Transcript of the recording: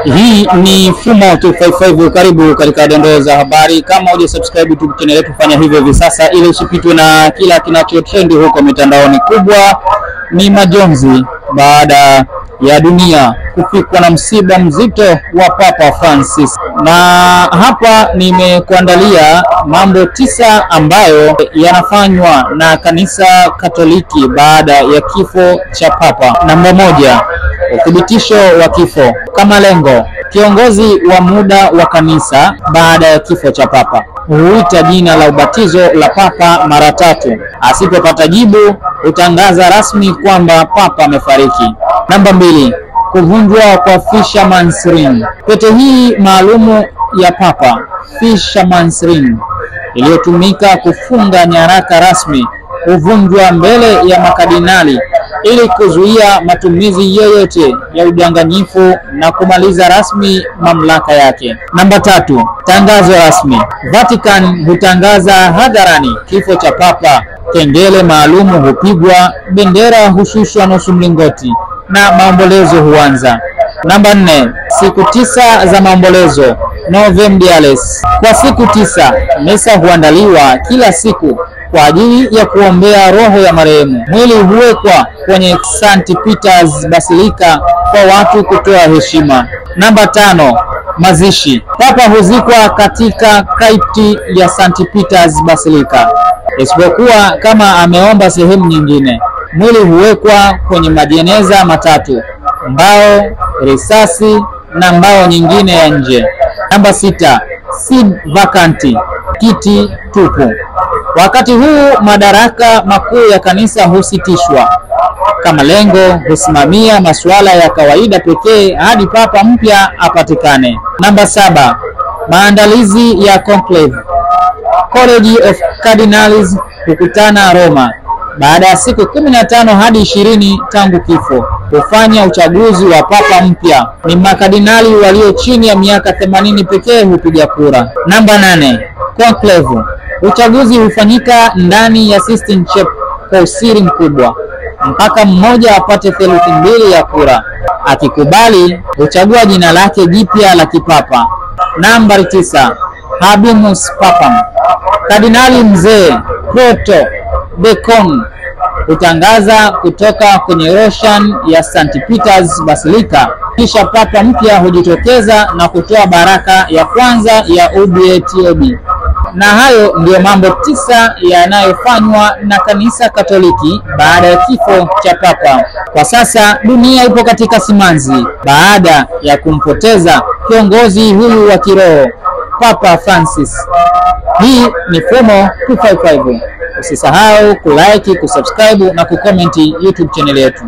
Hii ni Fumo 255. Karibu katika dondoo za habari. Kama hujasubscribe YouTube channel yetu, fanya hivyo hivi sasa ili usipitwe na kila kinachotrend huko mitandaoni. Kubwa ni majonzi baada ya dunia kufikwa na msiba mzito wa Papa Francis, na hapa nimekuandalia mambo 9 ambayo yanafanywa na kanisa Katoliki baada ya kifo cha Papa. Namba 1, uthibitisho wa kifo kama lengo. Kiongozi wa muda wa kanisa baada ya kifo cha Papa huita jina la ubatizo la Papa mara 3. Asipopata jibu, hutangaza rasmi kwamba Papa amefariki. Namba 2, kuvunjwa kwa Fisherman's Ring. Pete hii maalumu ya Papa, Fisherman's Ring, iliyotumika kufunga nyaraka rasmi, huvunjwa mbele ya makardinali ili kuzuia matumizi yoyote ya udanganyifu na kumaliza rasmi mamlaka yake. Namba 3, tangazo rasmi. Vatican hutangaza hadharani kifo cha Papa. Kengele maalumu hupigwa, bendera hushushwa nusu mlingoti na maombolezo huanza. Namba 4, siku 9 za maombolezo, Novem Diales. Kwa siku 9 misa huandaliwa kila siku kwa ajili ya kuombea roho ya marehemu. Mwili huwekwa kwenye St. Peter's Basilica kwa watu kutoa heshima. Namba 5, mazishi. Papa huzikwa katika crypt ya St. Peter's Basilica, isipokuwa kama ameomba sehemu nyingine. Mwili huwekwa kwenye majeneza 3, mbao, risasi na mbao nyingine ya nje. Namba 6, seat vacant, kiti tupu. Wakati huu madaraka makuu ya kanisa husitishwa, kama lengo husimamia masuala ya kawaida pekee hadi Papa mpya apatikane. Namba 7, maandalizi ya conclave. College of Cardinals hukutana Roma baada ya siku 15 hadi 20 tangu kifo, kufanya uchaguzi wa Papa mpya. Ni makardinali walio chini ya miaka 80 pekee hupiga kura. Namba 8, conclave. Uchaguzi hufanyika ndani ya Sistine Chapel kwa usiri mkubwa mpaka mmoja apate 2/3 ya kura. Akikubali, huchagua jina lake jipya la kipapa. Namba 9, Habemus Papam. Kardinali mzee Proto Decon hutangaza kutoka kwenye roshan ya St. Peter's Basilica, kisha Papa mpya hujitokeza na kutoa baraka ya kwanza ya Urbi et Orbi. Na hayo ndio mambo 9 yanayofanywa na kanisa Katoliki baada ya kifo cha Papa. Kwa sasa dunia ipo katika simanzi baada ya kumpoteza kiongozi huyu wa kiroho, Papa Francis. Hii ni Fumo 255. Usisahau kulike, kusubscribe na kucomment YouTube channel yetu.